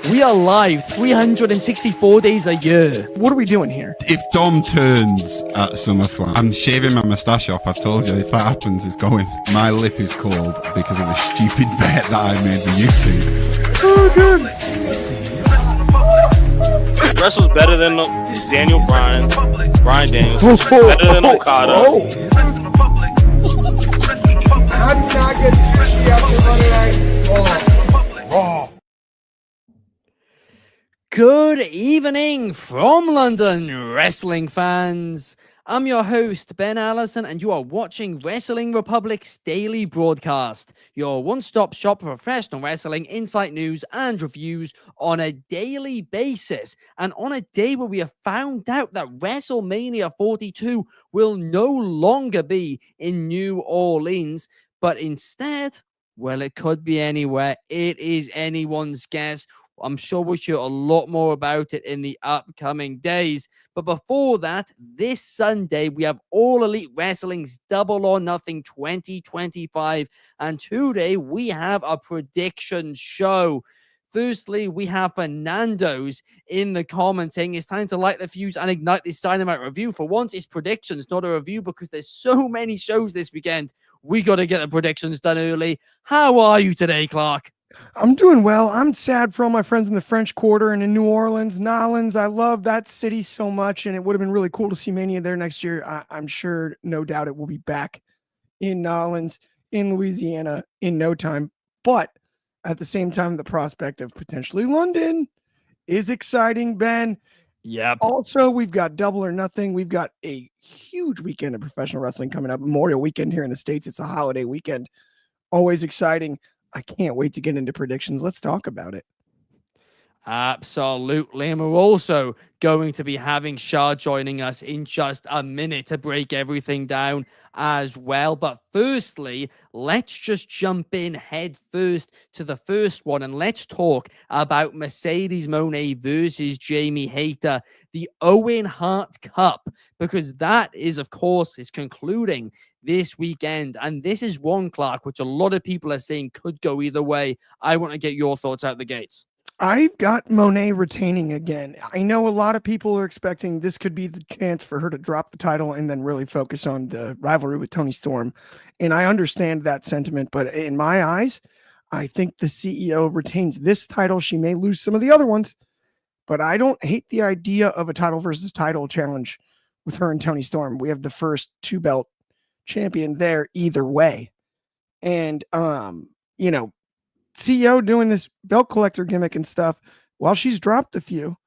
We are live 364 days a year. What are we doing here? If Dom turns at SummerSlam, I'm shaving my moustache off. I told you, if that happens, it's going. My lip is cold because of a stupid bet that I made on YouTube. Oh, good. Wrestle's better than Daniel Bryan Daniels. Better than Okada. How do you not get 60 after Monday Night Raw? Good evening from London, wrestling fans. I'm your host, Ben Allison, and you are watching Wrestling Republic's daily broadcast, your one-stop shop for professional wrestling, insight news, and reviews on a daily basis. And on a day where we have found out that WrestleMania 42 will no longer be in New Orleans, but instead, well, it could be anywhere. It is anyone's guess. I'm sure we'll hear a lot more about it in the upcoming days. But before that, this Sunday, we have All Elite Wrestling's Double or Nothing 2025. And today, we have a prediction show. Firstly, we have Fernando's in the comments saying it's time to light the fuse and ignite this Dynamite review. For once, it's predictions, not a review, because there's so many shows this weekend. We got to get the predictions done early. How are you today, Clark? I'm doing well. I'm sad for all my friends in the French Quarter and in New Orleans, Nolans. I love that city so much, and it would have been really cool to see Mania there next year. I'm sure, no doubt, it will be back in Nolans, in Louisiana, in no time. But at the same time, the prospect of potentially London is exciting, Ben. Yep. Also, we've got Double or Nothing. We've got a huge weekend of professional wrestling coming up. Memorial weekend here in the States. It's a holiday weekend. Always exciting. I can't wait to get into predictions. Let's talk about it. Absolutely. And we're also going to be having Shad joining us in just a minute to break everything down as well. But firstly, let's just jump in head first to the first one. And let's talk about Mercedes Moné versus Jamie Hayter, the Owen Hart Cup, because that is, of course, is concluding this weekend. And this is one, Clark, which a lot of people are saying could go either way. I want to get your thoughts out the gates. I've got Moné retaining again. I know a lot of people are expecting this could be the chance for her to drop the title and then really focus on the rivalry with Toni Storm. And I understand that sentiment, but in my eyes, I think the CEO retains this title. She may lose some of the other ones, but I don't hate the idea of a title versus title challenge with her and Toni Storm. We have the first 2-belt champion there either way. And, CEO doing this belt collector gimmick and stuff while she's dropped a few.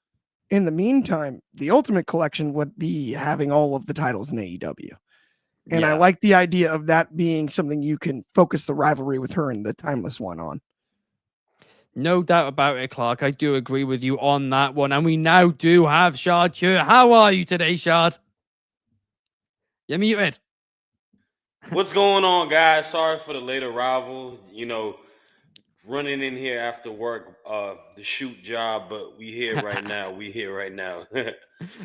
In the meantime, the Ultimate Collection would be having all of the titles in AEW. And I like the idea of that being something you can focus the rivalry with her and the Timeless One on. No doubt about it, Clark. I do agree with you on that one. And we now do have Shad here. How are you today, Shad? You're muted. What's going on, guys? Sorry for the late arrival. Running in here after work, the shoot job, but we here right now.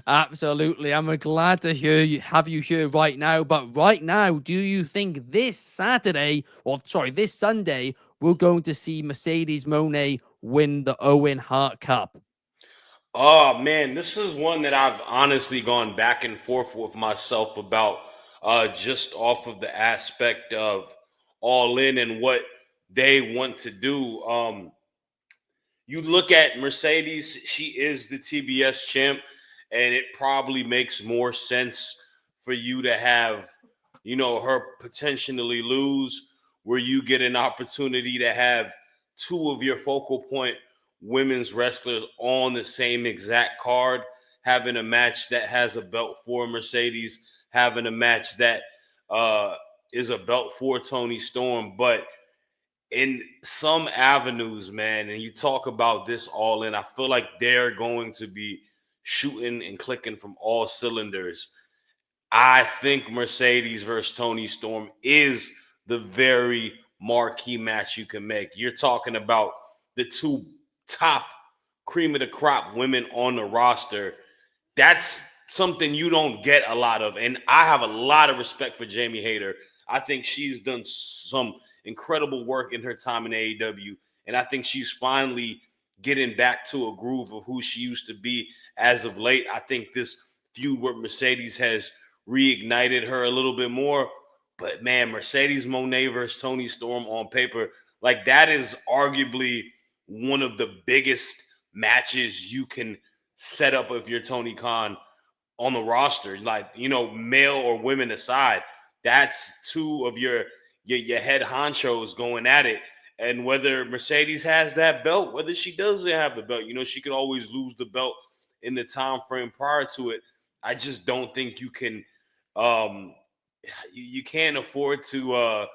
Absolutely. I'm glad to have you here right now. But right now, do you think this Sunday, we're going to see Mercedes Moné win the Owen Hart Cup? Oh, man, this is one that I've honestly gone back and forth with myself about, just off of the aspect of All In and what they want to do. You look at Mercedes, she is the TBS champ, and it probably makes more sense for you to have, her potentially lose, where you get an opportunity to have two of your focal point women's wrestlers on the same exact card, having a match that has a belt for Mercedes, having a match that is a belt for Toni Storm. But in some avenues, man, and you talk about this All In, I feel like they're going to be shooting and clicking from all cylinders. I think Mercedes versus Toni Storm is the very marquee match you can make. You're talking about the two top cream of the crop women on the roster. That's something you don't get a lot of. And I have a lot of respect for Jamie Hayter. I think she's done some incredible work in her time in AEW. And I think she's finally getting back to a groove of who she used to be as of late. I think this feud with Mercedes has reignited her a little bit more. But man, Mercedes Moné versus Toni Storm on paper, like that is arguably one of the biggest matches you can set up if you're Tony Khan on the roster. Like, you know, male or women aside, that's two of your head honchos going at it. And whether Mercedes has that belt, whether she doesn't have the belt, you know, she could always lose the belt in the time frame prior to it. I just don't think you can you can't afford to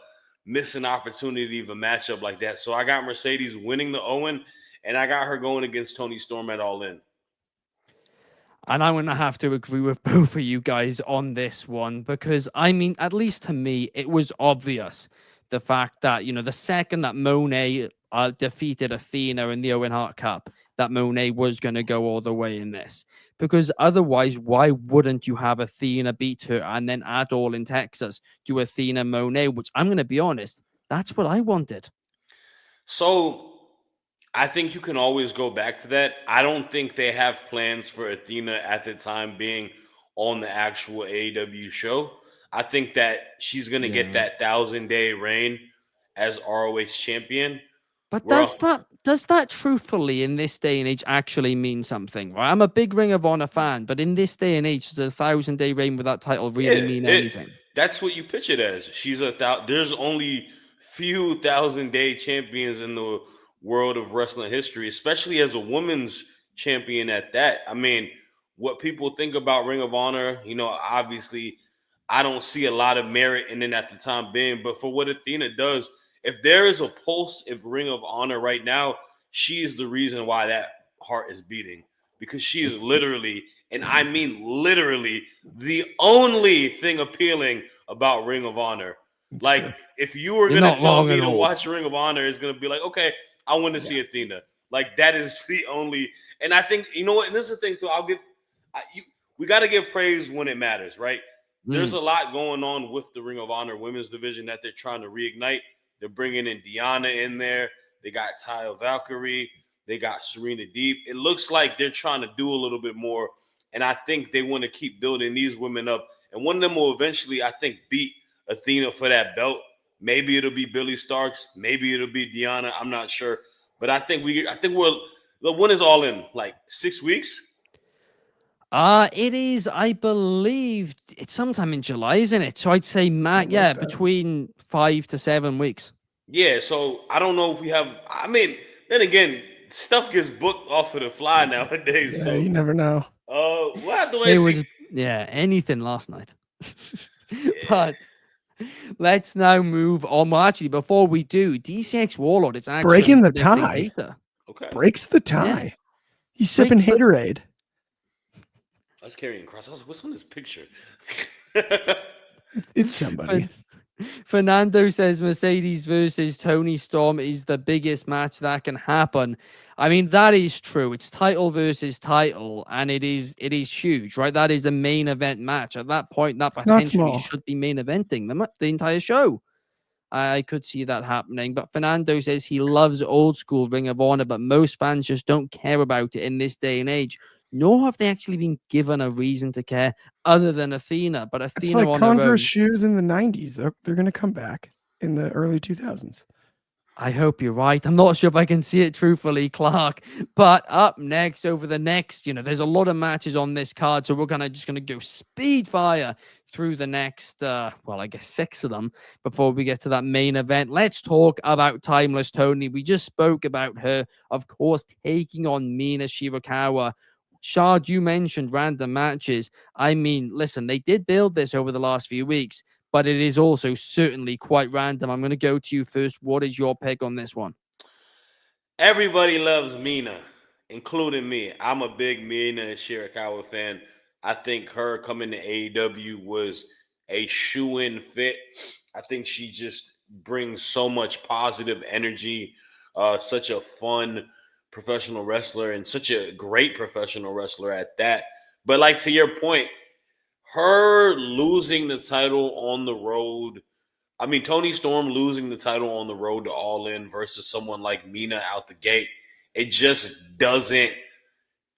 miss an opportunity of a matchup like that. So I got Mercedes winning the Owen, and I got her going against Toni Storm at All In. And I'm going to have to agree with both of you guys on this one because, I mean, at least to me, it was obvious the fact that, you know, the second that Monet defeated Athena in the Owen Hart Cup, that Monet was going to go all the way in this. Because otherwise, why wouldn't you have Athena beat her and then at All in Texas do Athena Monet, which I'm going to be honest, that's what I wanted. So I think you can always go back to that. I don't think they have plans for Athena at the time being on the actual AEW show. I think that she's going to get that 1,000-day reign as ROH champion. But does that truthfully in this day and age actually mean something? Right? I'm a big Ring of Honor fan, but in this day and age, does a 1,000-day reign with that title really mean anything? That's what you pitch it as. There's only few 1,000-day champions in the world of wrestling history, especially as a women's champion at that. I mean, what people think about Ring of Honor, you know, obviously I don't see a lot of merit in it at the time being, but for what Athena does, if there is a pulse of Ring of Honor right now, she is the reason why that heart is beating, because she is literally, and I mean literally, the only thing appealing about Ring of Honor. It's like, true. if you were going to tell me to watch Ring of Honor, it's going to be like, okay, I want to see Athena. Like, that is the only, and I think, you know what, and this is the thing too, we got to give praise when it matters, right? There's a lot going on with the Ring of Honor women's division that they're trying to reignite. They're bringing in Deanna in there. They got Taya Valkyrie. They got Serena Deeb. It looks like they're trying to do a little bit more, and I think they want to keep building these women up. And one of them will eventually, I think, beat Athena for that belt. Maybe it'll be Billy Starks. Maybe it'll be Deanna. I'm not sure. But I think when is All In? Like 6 weeks? It is, I believe, it's sometime in July, isn't it? So I'd say, between 5 to 7 weeks. Yeah, so I don't know if we have. I mean, then again, stuff gets booked off of the fly nowadays. Yeah, so you never know. We'll have to wait and see. Anything last night. But let's now move on. Well, actually, before we do, DCX Warlord is actually breaking the tie. Okay, breaks the tie. Yeah. He's sipping haterade. I was carrying cross. I was like, what's on this picture? It's somebody. Fernando says Mercedes versus Toni Storm is the biggest match that can happen. I mean, that is true. It's title versus title, and it is huge, right? That is a main event match. At that point, that potentially should be main eventing the entire show. I could see that happening. But Fernando says he loves old school Ring of Honor, but most fans just don't care about it in this day and age. Nor have they actually been given a reason to care other than Athena. But Athena, it's like on Converse her own, shoes in the 90s. They're going to come back in the early 2000s. I hope you're right. I'm not sure if I can see it truthfully, Clark. But up next, over the next, there's a lot of matches on this card. So we're just going to go speed fire through the next, I guess 6 of them before we get to that main event. Let's talk about Timeless Toni. We just spoke about her, of course, taking on Mina Shirakawa. Shad, you mentioned random matches. I mean, listen, they did build this over the last few weeks, but it is also certainly quite random. I'm going to go to you first. What is your pick on this one? Everybody loves Mina, including me. I'm a big Mina Shirakawa fan. I think her coming to AEW was a shoe-in fit. I think she just brings so much positive energy, such a fun professional wrestler and such a great professional wrestler at that. But like to your point, her losing the title on the road, I mean, Toni Storm losing the title on the road to All In versus someone like Mina out the gate it just doesn't.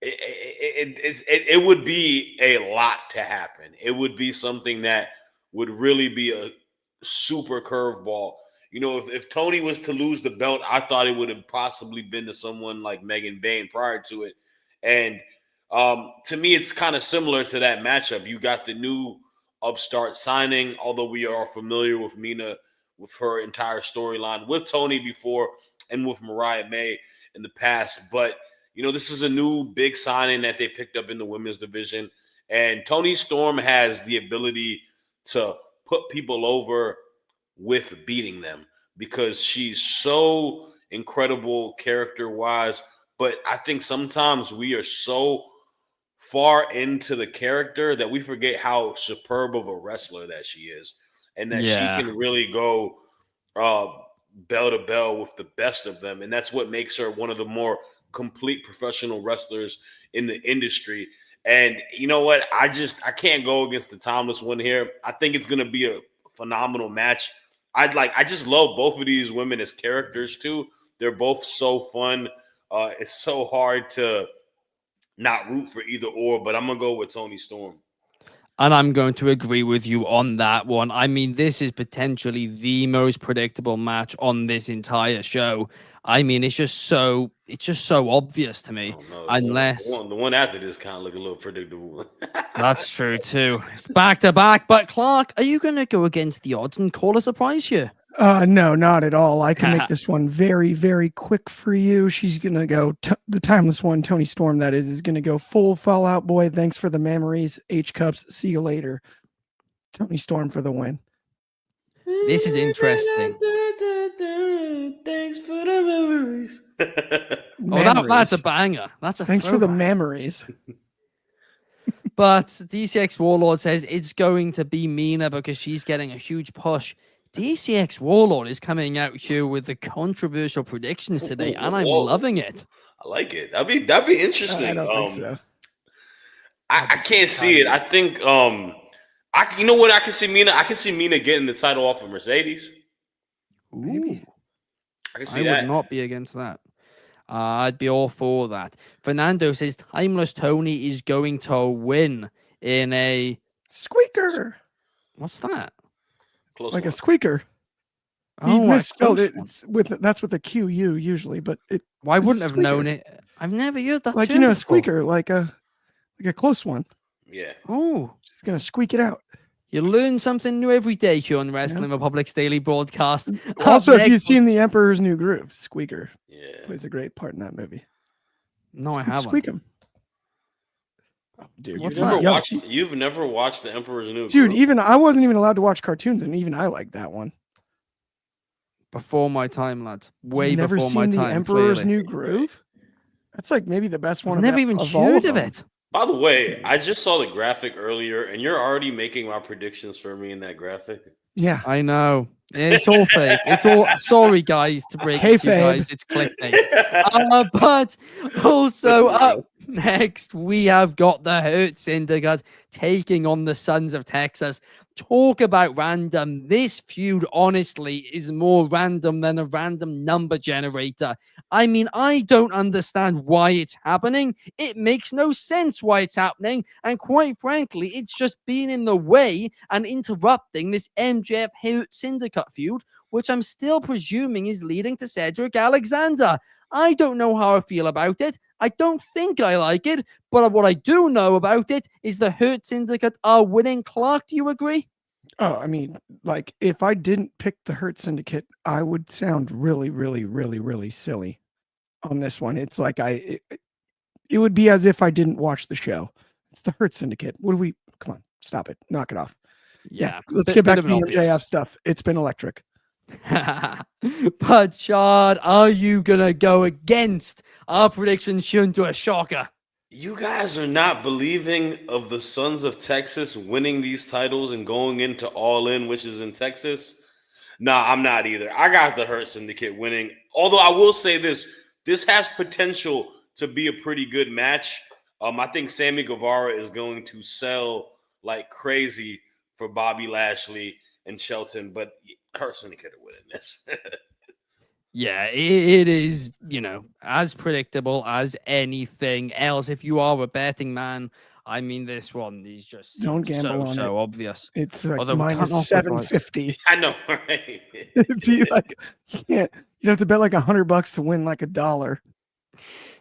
It would be a lot to happen. It would be something that would really be a super curveball. You know, if Tony was to lose the belt, I thought it would have possibly been to someone like Megan Bayne prior to it. And to me, it's kind of similar to that matchup. You got the new upstart signing, although we are familiar with Mina, with her entire storyline with Tony before and with Mariah May in the past. But, you know, this is a new big signing that they picked up in the women's division. And Toni Storm has the ability to put people over with beating them because she's so incredible character-wise. But I think sometimes we are so far into the character that we forget how superb of a wrestler that she is, and that she Yeah. can really go bell to bell with the best of them. And that's what makes her one of the more complete professional wrestlers in the industry. And you know what? I can't go against the timeless one here. I think it's going to be a phenomenal match. I just love both of these women as characters too. They're both so fun. It's so hard to not root for either or, but I'm gonna go with Toni Storm. And I'm going to agree with you on that one. I mean, this is potentially the most predictable match on this entire show. I mean, it's just so obvious to I me. don't know. Unless The one after this kind of look a little predictable. that's true too. It's back to back. But Clark, are you going to go against the odds and call a surprise here? No, not at all. I can make this one very, very quick for you. She's gonna go the timeless one, Toni Storm. That is gonna go full Fallout Boy. Thanks for the memories. H cups. See you later. Toni Storm for the win. This is interesting. Thanks for the memories. That's a banger. That's a thanks for the throwback. memories. But DCX Warlord says it's going to be Mina because she's getting a huge push. DCX Warlord is coming out here with the controversial predictions today, and I'm loving it. I like it. That'd be interesting. I don't think so. I can't see it. I think you know what I can see Mina getting the title off of Mercedes. Maybe. I can see I that. would not be against that. I'd be all for that. Fernando says Timeless Tony is going to win in a squeaker. What's that? Close like one. a squeaker. He Oh, misspelled it. It's that's with a QU usually, but it. Well, I wouldn't have known it. I've never heard that. Like term before. squeaker, like a close one. Yeah. Oh, just gonna squeak it out. You learn something new every day here on Wrestling Republic's daily broadcast. Also, if you've seen The Emperor's New Groove, Squeaker plays a great part in that movie. No, I haven't. Squeak him. Oh, dude, you've never watched The Emperor's New Groove? Dude, even I wasn't even allowed to watch cartoons, and even I like that one. Before my time, lads. Way never before seen my The time. Emperor's clearly. New Groove? That's like maybe the best one. I've never even heard of it. By the way, I just saw the graphic earlier, and you're already making my predictions for me in that graphic. Yeah, I know. It's all fake. It's all. Sorry, guys, to break it to you guys. It's clickbait. But also up next, we have got the Hurt Syndicate taking on the Sons of Texas. Talk about random. This feud, honestly, is more random than a random number generator. I mean, I don't understand why it's happening. It makes no sense why it's happening. And quite frankly, it's just been in the way and interrupting this MJF Hurt Syndicate feud, which I'm still presuming is leading to Cedric Alexander. I don't know how I feel about it. I don't think I like it, but what I do know about it is the Hurt Syndicate are winning. Clark, do you agree? Oh, I mean, like, if I didn't pick the Hurt Syndicate, I would sound really, really, really, really silly on this one. It's like it would be as if I didn't watch the show. It's the Hurt Syndicate. Come on, stop it. Knock it off. Yeah. Let's get back to the MJF stuff. It's been electric. But Shad, are you gonna go against our predictions to a shocker? You guys are not believing of the Sons of Texas winning these titles and going into All In, which is in Texas? Nah, I'm not either. I got the Hurt Syndicate winning. Although I will say this has potential to be a pretty good match. I think Sammy Guevara is going to sell like crazy for Bobby Lashley and Shelton, but Hurt Syndicate are winning this. Yeah, it is, as predictable as anything else. If you are a betting man, I mean, this one is just Don't seems gamble on it. so obvious. It's like Although we can't minus offer advice. 750. I know, right? It'd be like you have to bet like $100 to win like $1.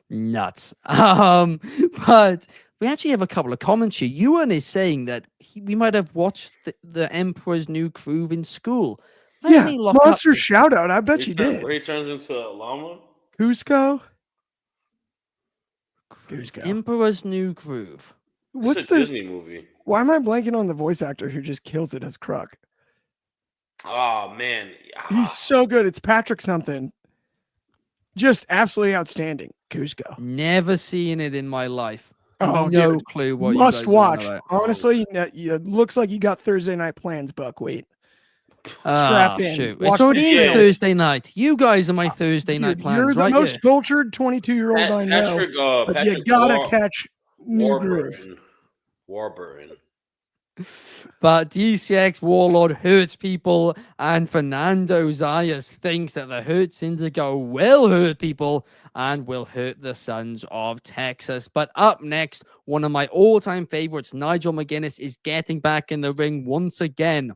Nuts. But we actually have a couple of comments here. Ewan is saying that we might have watched the Emperor's New Groove in school. Let me look monster up this. shout out. I bet you did. Where he turns into a llama? Cusco. Emperor's New Groove. What's It's a the Disney movie. Why am I blanking on the voice actor who just kills it as Kruk? Oh man, He's so good. It's Patrick something. Just absolutely outstanding. Cusco. Never seen it in my life. Oh, no dude. clue what Must you guys are on watch. about. Honestly, it looks like you got Thursday night plans, Buckwheat. Ah, Strapped in. shoot. Watch It's already this show. Thursday night. You guys are my Thursday night Dude, plans, you're the right? most cultured 22-year-old I know. But you gotta catch New Groove. Warburton. But DCX Warlord hurts people, and Fernando Zayas thinks that the Hurts Indigo will hurt people and will hurt the Sons of Texas. But up next, one of my all-time favorites, Nigel McGuinness, is getting back in the ring once again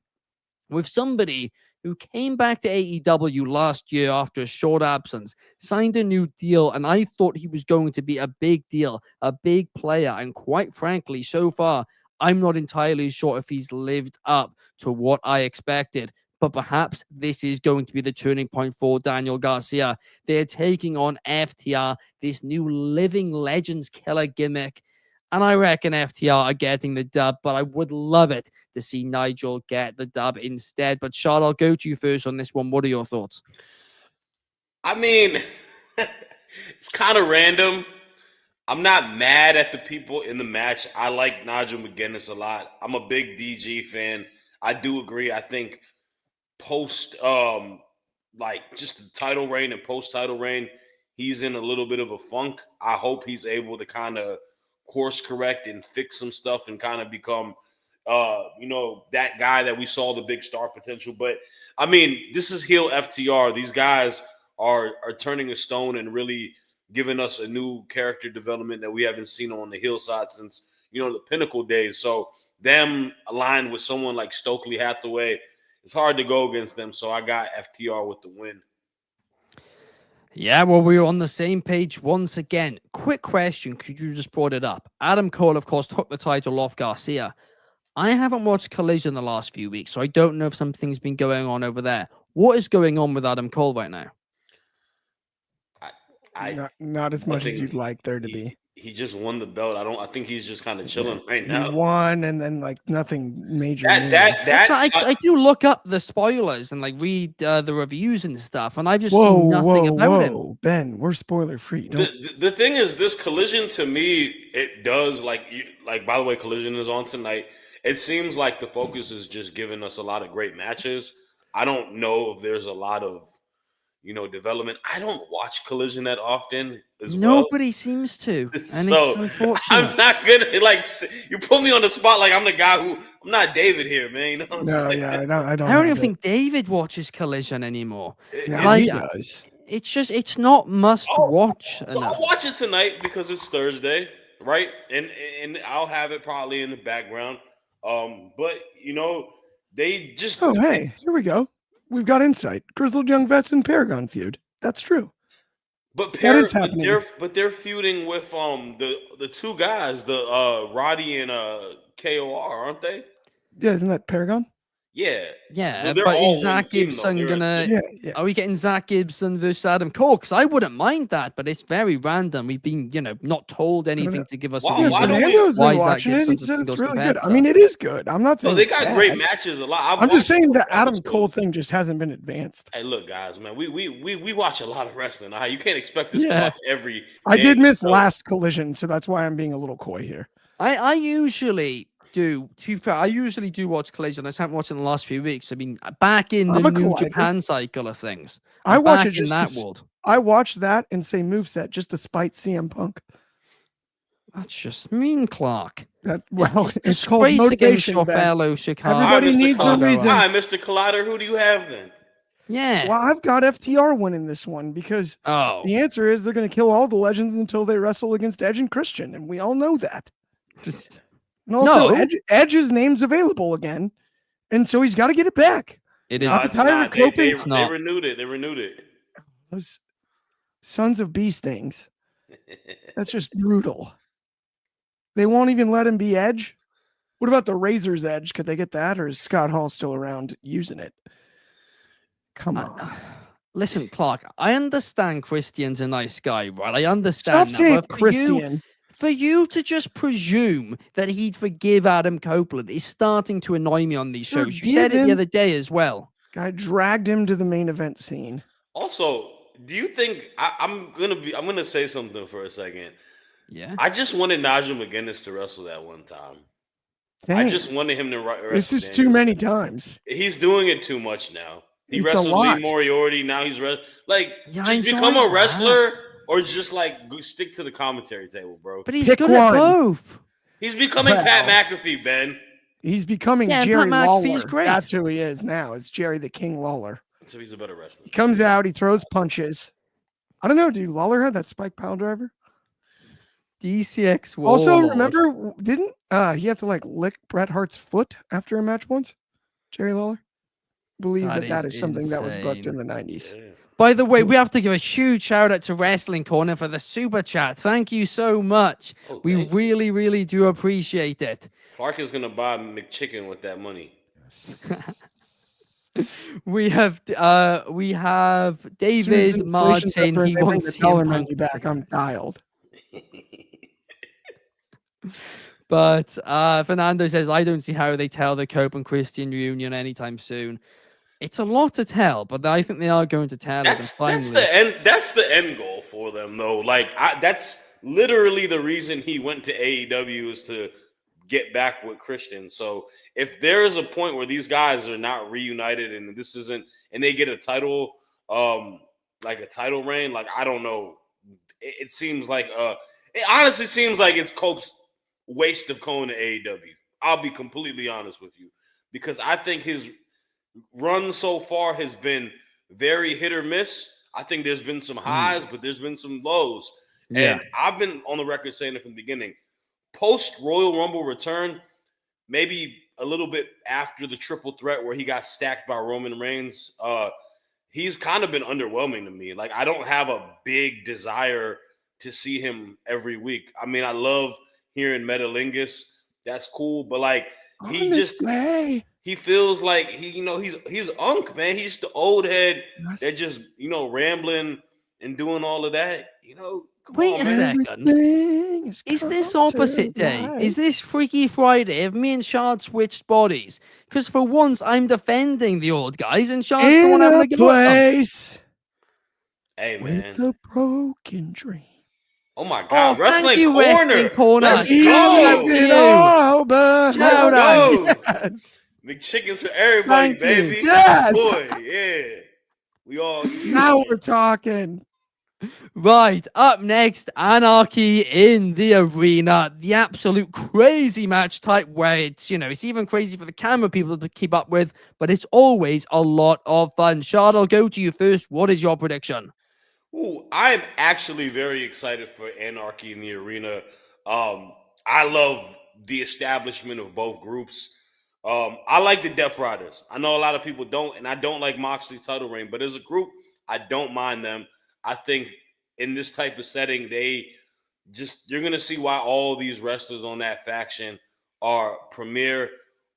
with somebody who came back to AEW last year after a short absence, signed a new deal, and I thought he was going to be a big deal, a big player, and quite frankly, so far, I'm not entirely sure if he's lived up to what I expected. But perhaps this is going to be the turning point for Daniel Garcia. They're taking on FTR, this new Living Legends killer gimmick. And I reckon FTR are getting the dub, but I would love it to see Nigel get the dub instead. But Shad, I'll go to you first on this one. What are your thoughts? I mean, it's kind of random. I'm not mad at the people in the match. I like Nigel McGuinness a lot. I'm a big DG fan. I do agree. I think post just the title reign and post title reign, he's in a little bit of a funk. I hope he's able to kind of course correct and fix some stuff and kind of become that guy that we saw the big star potential. But I mean, this is heel FTR. These guys are turning a stone and really giving us a new character development that we haven't seen on the hillside since, the Pinnacle days. So them aligned with someone like Stokely Hathaway, it's hard to go against them. So I got FTR with the win. Yeah, well, we were on the same page once again. Quick question, because you just brought it up. Adam Cole, of course, took the title off Garcia. I haven't watched Collision the last few weeks, so I don't know if something's been going on over there. What is going on with Adam Cole right now? Not as much as you'd like there to be. He just won the belt. I think he's just kind of chilling right now. He won, and then nothing major. I do look up the spoilers and read the reviews and stuff, and I've just seen nothing about him. Ben, we're spoiler free. The thing is, this Collision to me, it does by the way, Collision is on tonight. It seems like the focus is just giving us a lot of great matches. I don't know if there's a lot of development. I don't watch Collision that often Nobody seems to. And so it's unfortunate. I'm not gonna you put me on the spot like I'm the guy who I'm not David here, man. I don't even think David watches Collision anymore. He does. It's not must watch. So I'll watch it tonight because it's Thursday, right? And I'll have it probably in the background. But they just hey, here we go. We've got insight. Grizzled Young Vets and Paragon feud. That's true. But they're feuding with the two guys, the Roddy and KOR, aren't they? Yeah, isn't that Paragon? Yeah. Yeah, but is Zach Gibson are we getting Zach Gibson versus Adam Cole? Because I wouldn't mind that, but it's very random. We've been, not told anything to give us a reason. Fernando's been watching it. He said it's really good. I mean, it is good. I'm not saying they got great matches a lot. I'm just saying the Adam Cole thing just hasn't been advanced. Hey, look, guys, man, we watch a lot of wrestling. You can't expect us to watch every. I did miss last Collision, so that's why I'm being a little coy here. I usually do. To be fair, I usually do watch Collision. I haven't watched it in the last few weeks. I mean, back in the New Japan cycle of things. I watch it just in that world. I watch that and say moveset just to spite CM Punk. That's just mean, Clark. It's called motivation. Your fellow Chicago. Everybody needs a reason. Hi, Mr. Collider. Who do you have then? Yeah. Well, I've got FTR winning this one because Oh. the answer is they're going to kill all the legends until they wrestle against Edge and Christian, and we all know that. And also, No. Edge's name's available again, and so he's got to get it back. It is. No, Not it's Tyler not. Cope. They not. renewed it. They renewed it. Those sons of beast things. That's just brutal. They won't even let him be Edge. What about the Razor's Edge? Could they get that, or is Scott Hall still around using it? Come on. Listen, Clark, I understand Christian's a nice guy, right? I Stop understand that. saying But Christian. for you to just presume that he'd forgive Adam Copeland is starting to annoy me on these shows. You said it the other day as well. Guy dragged him to the main event scene. Also, do you think I'm gonna say something for a second? Yeah. I just wanted Nigel McGuinness to wrestle that one time. Dang. I just wanted him to wrestle. This is too many times. He's doing it too much now. He It's wrestled a lot. Lee Moriarty. Now he's like Yeah, I just enjoy become a that. wrestler or just like stick to the commentary table, bro. But he's Pick good at one. both. He's becoming Pat McAfee, Ben. He's becoming Yeah, and Jerry Pat McAfee's Lawler. great. That's who he is now. It's Jerry the King Lawler. So he's a better wrestler. He comes out, he throws punches. I don't know, dude. Lawler had that spike pile driver. DCX Also, Warlord. remember, didn't he have to like lick Bret Hart's foot after a match once? Jerry Lawler? Believe that is something that was booked in the 90s. Yeah. By the way, we have to give a huge shout out to Wrestling Corner for the super chat. Thank you so much. Oh, We thank you. really, really do appreciate it. Clark is gonna buy McChicken with that money. We have David March saying he wants the CM dollar Punk menu to back. say I'm that. dialed. But Fernando says, I don't see how they tell the Cope and Christian reunion anytime soon. It's a lot to tell, but I think they are going to tell it. And That's finally, the end. That's the end goal for them, though. Like that's literally the reason he went to AEW is to get back with Christian. So if there is a point where these guys are not reunited and this isn't, and they get a title, like a title reign, like I don't know. It seems like it honestly seems like it's Cope's waste of going to AEW. I'll be completely honest with you because I think his run so far has been very hit or miss. I think there's been some highs, but there's been some lows. Yeah. And I've been on the record saying it from the beginning. Post Royal Rumble return, maybe a little bit after the triple threat where he got stacked by Roman Reigns, he's kind of been underwhelming to me. Like I don't have a big desire to see him every week. I mean, I love hearing Metalingus. That's cool, but like he feels like he's Unk, man. He's the old head that just rambling and doing all of that. Wait a second. Is this opposite day? Is this Freaky Friday? Have me and Shard switched bodies? Because for once, I'm defending the old guys, and Shard's the one having a go at them. Hey, man. With a broken dream. Oh my God! Thank you, Wrestling Corner. Let's Shout out go. to you. Shout out. Yes. McChickens for everybody, Thank baby. you. Yes. Boy, yeah. We all Now we're talking. Right, up next, Anarchy in the Arena. The absolute crazy match type where it's even crazy for the camera people to keep up with, but it's always a lot of fun. Shard, I'll go to you first. What is your prediction? Ooh, I'm actually very excited for Anarchy in the Arena. I love the establishment of both groups. I like the Death Riders. I know a lot of people don't, and I don't like Moxley's title reign, but as a group, I don't mind them. I think in this type of setting, you're going to see why all these wrestlers on that faction are premier.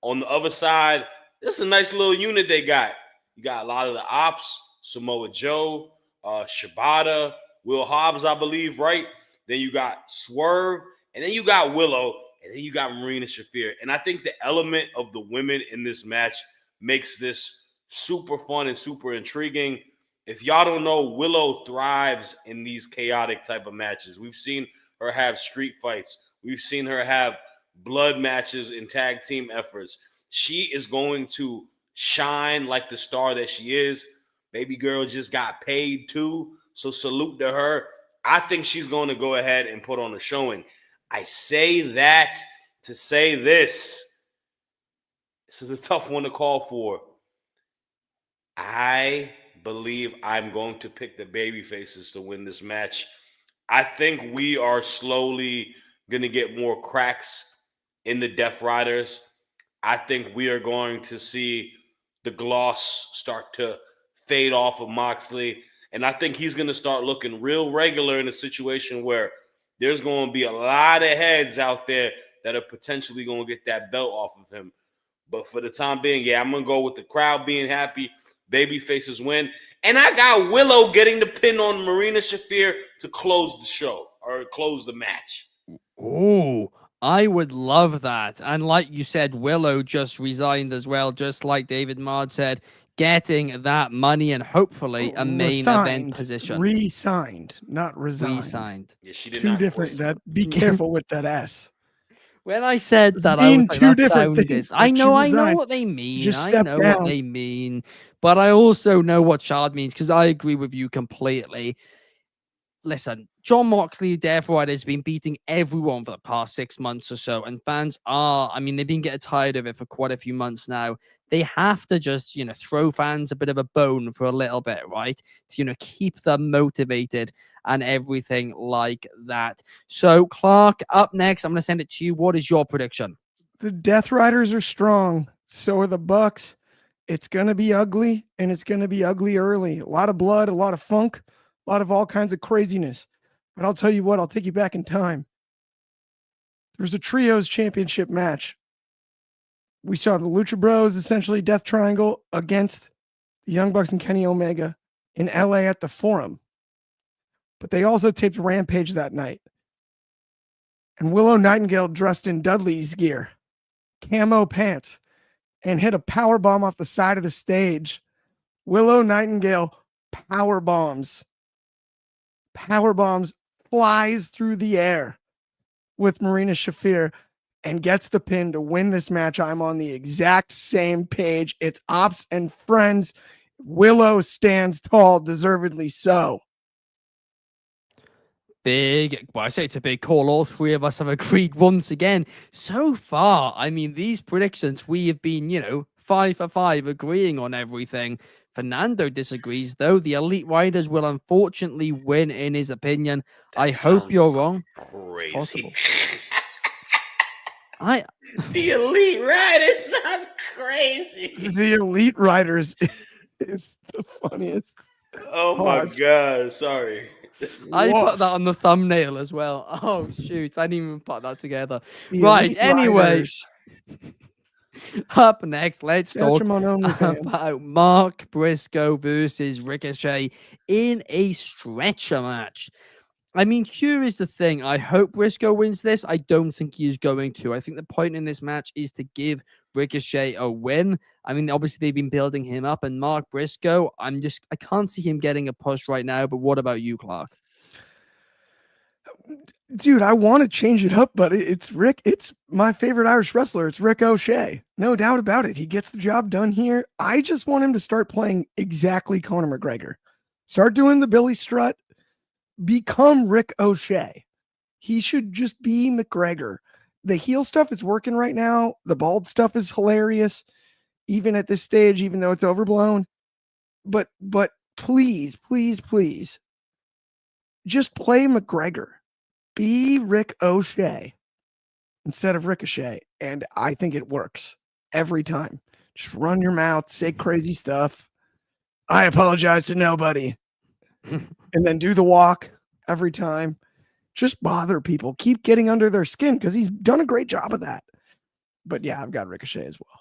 On the other side, this is a nice little unit they got. You got a lot of the Ops, Samoa Joe, Shibata, Will Hobbs, I believe, right? Then you got Swerve, and then you got Willow, and then you got Marina Shafir. And I think the element of the women in this match makes this super fun and super intriguing. If y'all don't know, Willow thrives in these chaotic type of matches. We've seen her have street fights. We've seen her have blood matches in tag team efforts. She is going to shine like the star that she is. Baby girl just got paid too, so salute to her. I think she's going to go ahead and put on a showing. I say that to say this. This is a tough one to call for. I believe I'm going to pick the baby faces to win this match. I think we are slowly going to get more cracks in the Death Riders. I think we are going to see the gloss start to fade off of Moxley. And I think he's going to start looking real regular in a situation where there's going to be a lot of heads out there that are potentially going to get that belt off of him. But for the time being, yeah, I'm going to go with the crowd being happy. Baby faces win. And I got Willow getting the pin on Marina Shafir to close the show or close the match. Oh, I would love that. And like you said, Willow just resigned as well, just like David Mard said, getting that money and hopefully a main event position. Re-signed, not resigned. Re-signed. Yeah, she did Two not different. quit. Be careful with that S. When I said Those that, I was mean like, two that different sounded. things. I Like, she know resigned. what they mean. Just I step know what down. they mean. But I also know what Shad means because I agree with you completely. Listen, John Moxley, Death Rider, has been beating everyone for the past 6 months or so. And fans are, they've been getting tired of it for quite a few months now. They have to just, throw fans a bit of a bone for a little bit, right? To, keep them motivated and everything like that. So, Clark, up next, I'm going to send it to you. What is your prediction? The Death Riders are strong. So are the Bucks. It's going to be ugly, and it's going to be ugly early. A lot of blood, a lot of funk, a lot of all kinds of craziness. But I'll tell you what, I'll take you back in time. There's a trios championship match. We saw the Lucha Bros, essentially Death Triangle, against the Young Bucks and Kenny Omega in LA at the Forum. But they also taped Rampage that night. And Willow Nightingale dressed in Dudley's gear, camo pants, and hit a power bomb off the side of the stage. Willow Nightingale power bombs, flies through the air with Marina Shafir and gets the pin to win this match. I'm on the exact same page. It's Ops and Friends. Willow stands tall, deservedly so. I say it's a big call. All three of us have agreed once again. So far, these predictions, we have been, 5 for 5, agreeing on everything. Fernando disagrees, though. The Elite Riders will unfortunately win, in his opinion. I hope you're wrong. Crazy. It's possible. The Elite Riders sounds crazy. The Elite Riders is the funniest. Oh my God. Sorry. I put that on the thumbnail as well. Oh, shoot. I didn't even put that together. The Right. Elite Anyway. Riders. Up next, let's Catch talk him on OnlyFans. about Mark Briscoe versus Ricochet in a stretcher match. Here is the thing. I hope Briscoe wins this. I don't think he is going to. I think the point in this match is to give Ricochet a win. Obviously, they've been building him up. And Mark Briscoe, I can't see him getting a push right now. But what about you, Clark? Dude, I want to change it up, but it's Rick. It's my favorite Irish wrestler. It's Rick O'Shea. No doubt about it. He gets the job done here. I just want him to start playing exactly Conor McGregor. Start doing the Billy Strut. Become Rick O'Shea. He should just be McGregor. The heel stuff is working right now. The bald stuff is hilarious, even at this stage, even though it's overblown. But please, just play McGregor. Be Rick O'Shea instead of Ricochet. And I think it works every time. Just run your mouth, say crazy stuff. I apologize to nobody. And then do the walk every time. Just bother people. Keep getting under their skin because he's done a great job of that. But yeah, I've got Ricochet as well.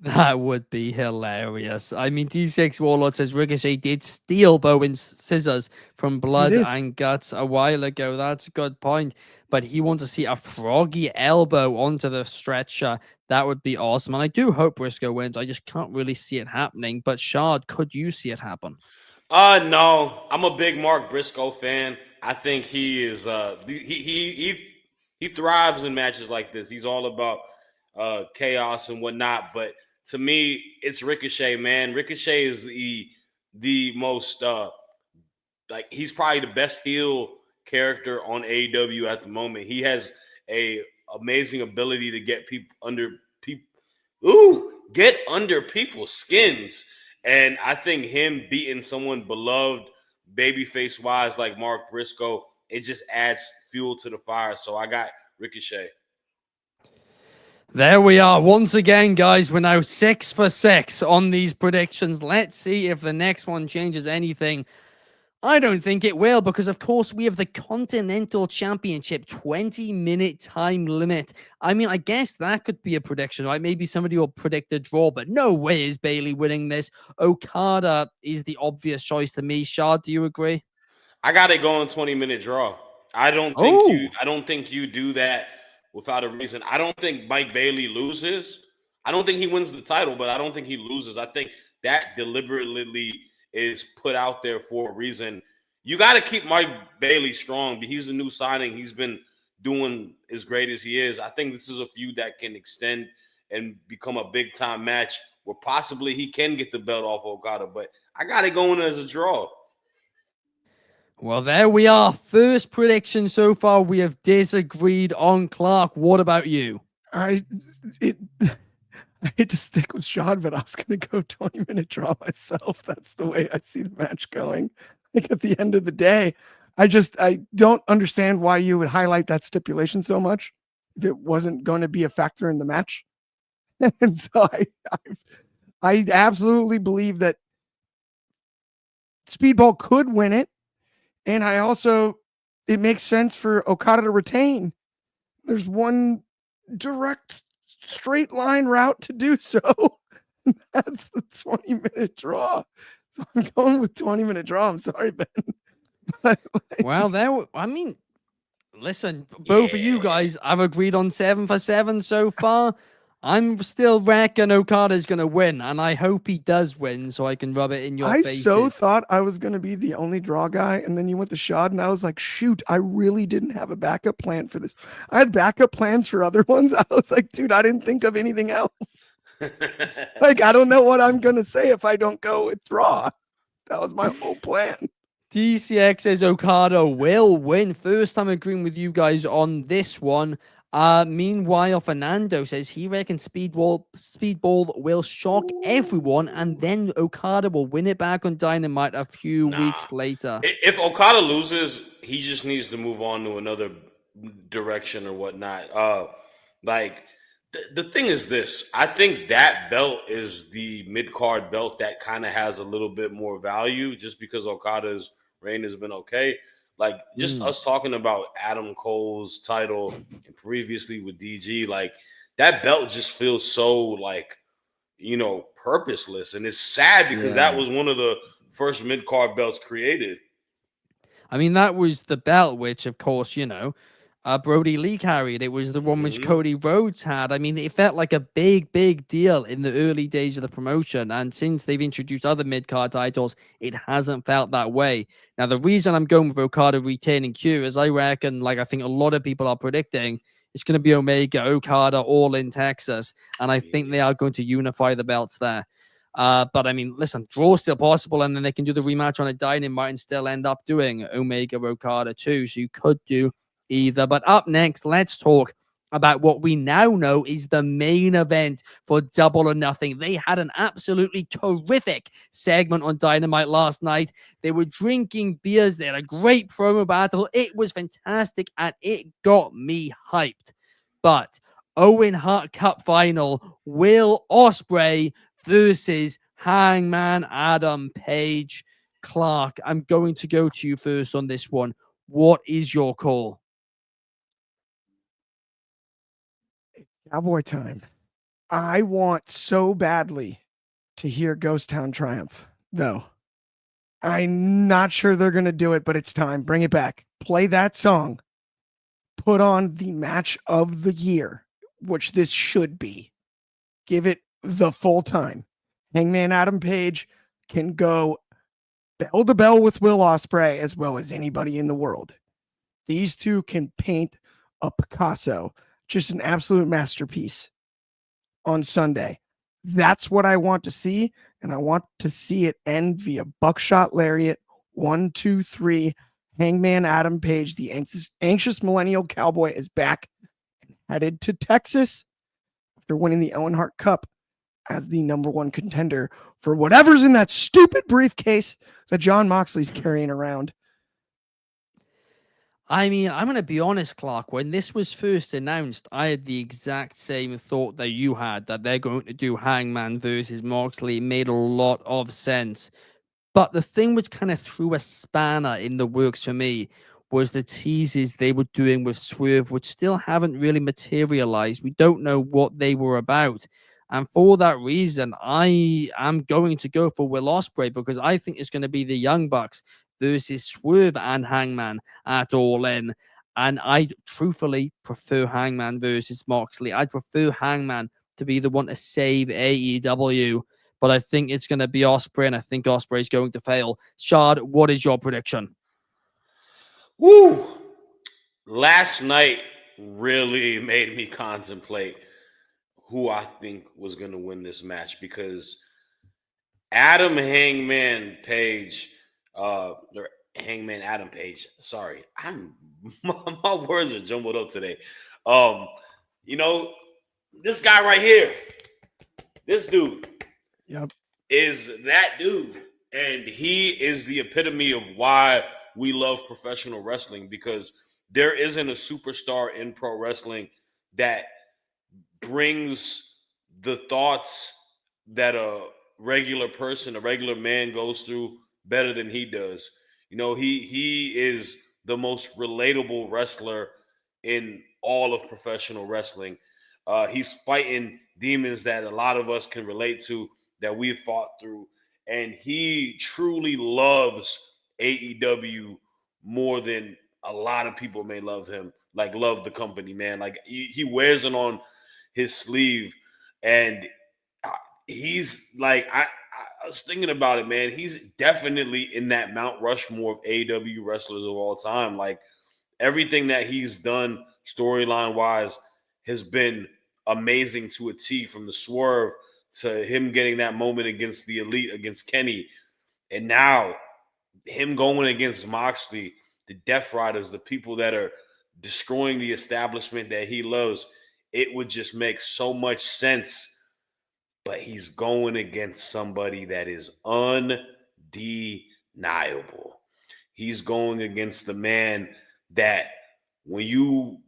That would be hilarious. D6 Warlord says Ricochet did steal Bowen's scissors from Blood and Guts a while ago. That's a good point. But he wants to see a froggy elbow onto the stretcher. That would be awesome. And I do hope Briscoe wins. I just can't really see it happening. But Shad, could you see it happen? No. I'm a big Mark Briscoe fan. I think he is he thrives in matches like this. He's all about chaos and whatnot. But to me, it's Ricochet, man. Ricochet is the most he's probably the best heel character on AEW at the moment. He has a amazing ability to get people under people's skins. And I think him beating someone beloved babyface wise like Mark Briscoe, it just adds fuel to the fire. So I got Ricochet. There we are. Once again, guys, we're now 6 for 6 on these predictions. Let's see if the next one changes anything. I don't think it will, because of course we have the Continental Championship 20-minute time limit. I mean, I guess that could be a prediction, right? Maybe somebody will predict a draw, but no way is Bailey winning this. Okada is the obvious choice to me. Shad, do you agree? I got it going 20-minute draw. I don't think you do that without a reason. I don't think Mike Bailey loses. I don't think he wins the title, but I don't think he loses. I think that deliberately is put out there for a reason. You got to keep Mike Bailey strong. He's a new signing. He's been doing as great as he is. I think this is a feud that can extend and become a big time match where possibly he can get the belt off Okada. But I got it going as a draw. Well, there we are. First prediction so far. We have disagreed on. Clark, what about you? I hate to stick with Shad, but I was going to go 20-minute draw myself. That's the way I see the match going. Like at the end of the day, I don't understand why you would highlight that stipulation so much if it wasn't going to be a factor in the match. And so I absolutely believe that Speedball could win it. And it makes sense for Okada to retain. There's one direct straight line route to do so. That's the 20-minute draw. So I'm going with 20-minute draw. I'm sorry, Ben. Well, listen, both of you guys, I've agreed on 7 for 7 so far. I'm still reckon Okada's going to win, and I hope he does win so I can rub it in your faces. I so thought I was going to be the only draw guy, and then you went to Shad, and I was like, shoot, I really didn't have a backup plan for this. I had backup plans for other ones. I was like, dude, I didn't think of anything else. Like, I don't know what I'm going to say if I don't go with draw. That was my whole plan. DCX says Okada will win. First time agreeing with you guys on this one. Meanwhile, Fernando says he reckons Speedball will shock everyone, and then Okada will win it back on Dynamite a few weeks later. If Okada loses, he just needs to move on to another direction or whatnot. The thing is this. I think that belt is the mid-card belt that kind of has a little bit more value just because Okada's reign has been okay. Like, just us talking about Adam Cole's title and previously with DG, like, that belt just feels so, like, purposeless. And it's sad because that was one of the first mid-card belts created. I mean, that was the belt which, of course, Brody Lee carried. It was the one which Cody Rhodes had. I mean, it felt like a big, big deal in the early days of the promotion. And since they've introduced other mid-card titles, it hasn't felt that way. Now, the reason I'm going with Okada retaining Q is I reckon, like I think a lot of people are predicting, it's going to be Omega, Okada, all in Texas. And I think they are going to unify the belts there. But I mean, listen, draw still possible, and then they can do the rematch on a Dynamite and still end up doing Omega Okada too. So you could do either. But up next, let's talk about what we now know is the main event for Double or Nothing. They had an absolutely terrific segment on Dynamite last night. They were drinking beers. They had a great promo battle. It was fantastic, and it got me hyped. But Owen Hart Cup final, Will Ospreay versus Hangman Adam Page. Clark, I'm going to go to you first on this one. What is your call? Cowboy time. I want so badly to hear Ghost Town Triumph, though. I'm not sure they're going to do it, but it's time. Bring it back. Play that song. Put on the match of the year, which this should be. Give it the full time. Hangman Adam Page can go bell to bell with Will Ospreay as well as anybody in the world. These two can paint a Picasso. Just an absolute masterpiece on Sunday. That's what I want to see, and I want to see it end via buckshot lariat. 1, 2, 3. Hangman Adam Page, the anxious millennial cowboy, is back and headed to Texas after winning the Owen Hart Cup as the number one contender for whatever's in that stupid briefcase that Jon Moxley's carrying around. I mean, I'm going to be honest, Clark. When this was first announced, I had the exact same thought that you had, that they're going to do Hangman versus Moxley. It made a lot of sense. But the thing which kind of threw a spanner in the works for me was the teases they were doing with Swerve, which still haven't really materialized. We don't know what they were about. And for that reason, I am going to go for Will Ospreay, because I think it's going to be the Young Bucks versus Swerve and Hangman at All In. And I truthfully prefer Hangman versus Moxley. I'd prefer Hangman to be the one to save AEW. But I think it's going to be Ospreay, and I think Ospreay is going to fail. Shad, what is your prediction? Woo! Last night really made me contemplate who I think was going to win this match, because Adam Hangman Page, or Hangman Adam Page, sorry, my words are jumbled up today. You know, this guy right here, this dude, Yep, is that dude, and he is the epitome of why we love professional wrestling, because there isn't a superstar in pro wrestling that brings the thoughts that a regular person, a regular man goes through better than he does. You know, he is the most relatable wrestler in all of professional wrestling. He's fighting demons that a lot of us can relate to, that we've fought through, and he truly loves AEW more than a lot of people may love him, like love the company, man. Like he wears it on his sleeve, and he's like, I was thinking about it, man. He's definitely in that Mount Rushmore of AEW wrestlers of all time. Like everything that he's done storyline wise has been amazing to a T, from the Swerve to him getting that moment against the Elite, against Kenny, and now him going against Moxley, the Death Riders, the people that are destroying the establishment that he loves. It would just make so much sense. But he's going against somebody that is undeniable. He's going against the man that when you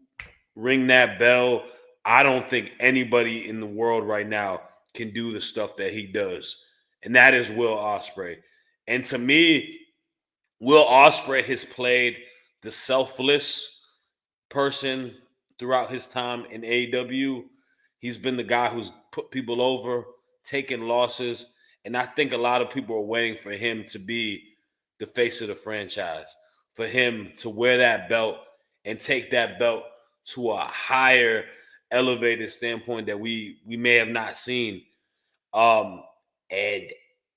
ring that bell, I don't think anybody in the world right now can do the stuff that he does. And that is Will Ospreay. And to me, Will Ospreay has played the selfless person throughout his time in AEW. He's been the guy who's put people over, taken losses, and I think a lot of people are waiting for him to be the face of the franchise, for him to wear that belt and take that belt to a higher elevated standpoint that we may have not seen. And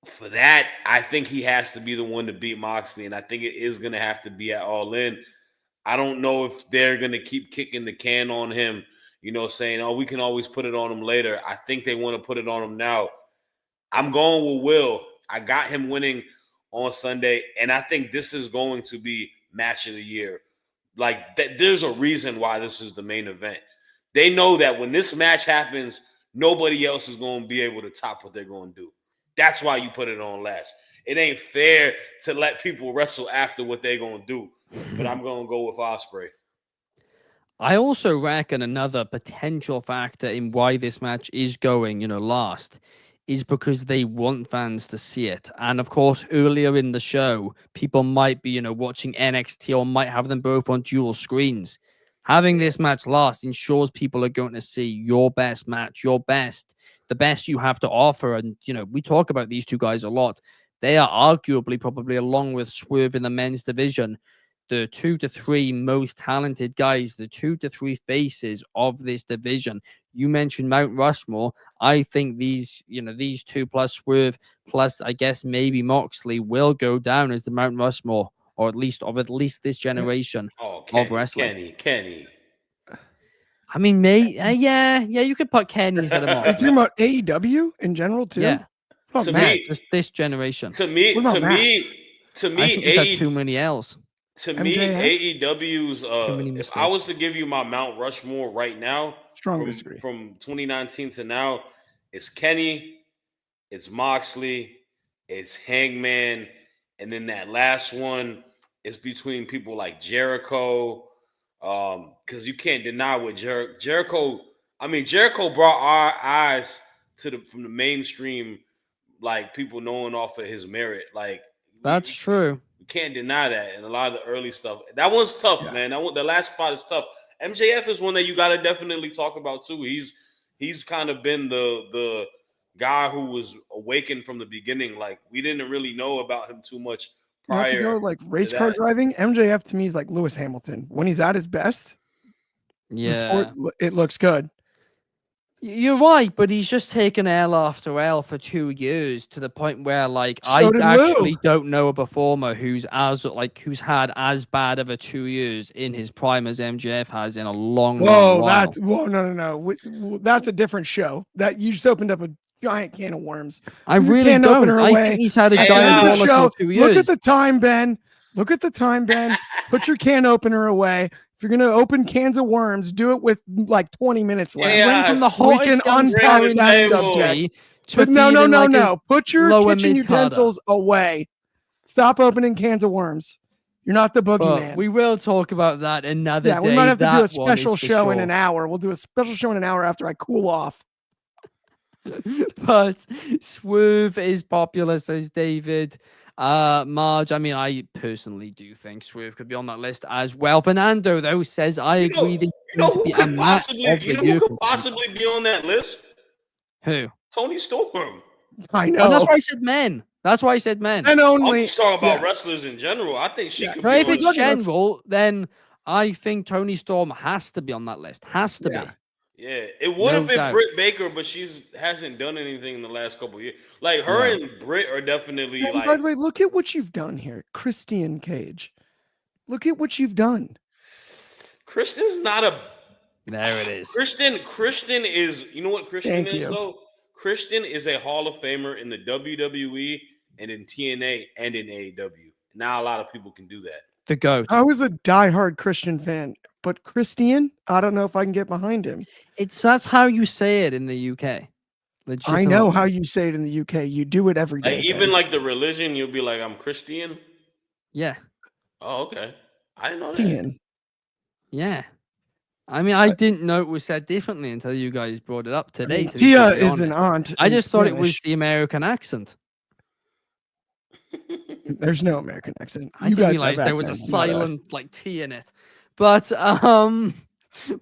for that, I think he has to be the one to beat Moxley, and I think it is going to have to be at All In. I don't know if they're going to keep kicking the can on him, you know, saying, oh, we can always put it on him later. I think they want to put it on him now. I'm going with Will. I got him winning on Sunday, and I think this is going to be match of the year. Like, there's a reason why this is the main event. They know that when this match happens, nobody else is going to be able to top what they're going to do. That's why you put it on last. It ain't fair to let people wrestle after what they're going to do. But I'm going to go with Ospreay. I also reckon another potential factor in why this match is going, last is because they want fans to see it. And of course, earlier in the show, people might be, watching NXT or might have them both on dual screens. Having this match last ensures people are going to see your best match, the best you have to offer. And, we talk about these two guys a lot. They are arguably, probably along with Swerve in the men's division, the 2 to 3 most talented guys, the 2 to 3 faces of this division. You mentioned Mount Rushmore. I think these two plus Swerve, plus I guess maybe Moxley will go down as the Mount Rushmore, or at least this generation of wrestling. Kenny. I mean, yeah, you could put Kenny's at a Are you talking Moxley. about AEW in general too? Yeah. Oh, To man. me, Just this generation. To me, What about Matt? I think he's had too many L's. To me, MJF? AEW's, if I was to give you my Mount Rushmore right now, Strong disagree. from 2019 to now, It's Kenny, it's Moxley, it's Hangman, and then that last one is between people like Jericho. Because you can't deny what Jericho. I mean, Jericho brought our eyes from the mainstream, like people knowing off of his merit. Like That's true. we can't deny that. And a lot of the early stuff, that one's tough, Yeah. man. The last spot is tough. MJF is one that you got to definitely talk about too. He's kind of been the guy who was awakened from the beginning. Like we didn't really know about him too much prior. Not to go like race to car that. driving. MJF to me is like Lewis Hamilton. When he's at his best, the sport, it looks good. You're right, but he's just taken L after L for 2 years to the point where, like, So I did actually Lou. don't know a performer who's had as bad of a 2 years in his prime as MJF has in a long, long while. No. That's a different show. That you just opened up a giant can of worms. I Your really can don't. opener I away. think he's had a Hey, diabolical show. 2 years. Look at the time, Ben. Look at the time, Ben. Put your can opener away. If you're gonna open cans of worms, do it with like 20 minutes left. Yeah. Bring from the Yes. We hottest can young unpack star in that the table. industry to But no. feeding like a Put your lower kitchen mid-carder. utensils away. Stop opening cans of worms. You're not the But boogeyman. we will talk about that another Yeah, day. we might have to do That a one special is for show in sure. an hour. We'll do a special show in an hour after I cool off. But Swerve is popular, says David. Marge, I mean, I personally do think Swerve could be on that list as well. Fernando, though, says I agree that You he know needs to who be a could match possibly? of You the know year who could contender. possibly be on that list? Who? Tony Storm. I And know. that's why I said men. That's why I said men. And I'm only just talking about yeah. wrestlers in general. I think she Yeah. could No, be if on it's that. general, then I think Tony Storm has to be on that list. Has to Yeah. be. Yeah, it would have No been doubt. Britt Baker, but hasn't done anything in the last couple of years. Like her No. and Britt are definitely And like. by the way, look at what you've done here, Christian Cage. Look at what you've done. Kristen's not a. There it is. Christian is. You know what Christian Thank is you. though? Christian is a Hall of Famer in the WWE and in TNA and in AEW. Now a lot of people can do that. The GOAT. I was a diehard Christian fan, but Christian, I don't know if I can get behind him. That's how you say it in the UK. I know how you say it in the UK. You do it every day. Like, even like the religion, you'll be like, I'm Christian. Yeah. Oh, okay. I didn't know that. Christian. Yeah. I mean, I didn't know it was said differently until you guys brought it up today. to be Tia totally is an honest. aunt. I in just thought it was Spanish. the American accent. There's no American accent. I You didn't guys realize have there was a accents, not us. silent like T in it. But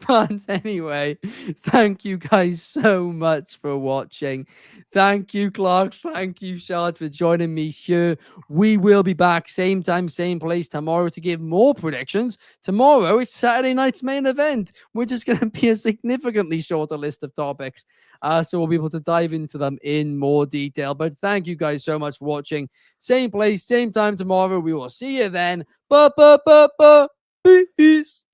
but anyway, thank you guys so much for watching. Thank you, Clark. Thank you, Shad, for joining me here. We will be back same time, same place tomorrow to give more predictions. Tomorrow it's Saturday night's main event, which is going to be a significantly shorter list of topics. So we'll be able to dive into them in more detail. But thank you guys so much for watching. Same place, same time tomorrow. We will see you then. Peace.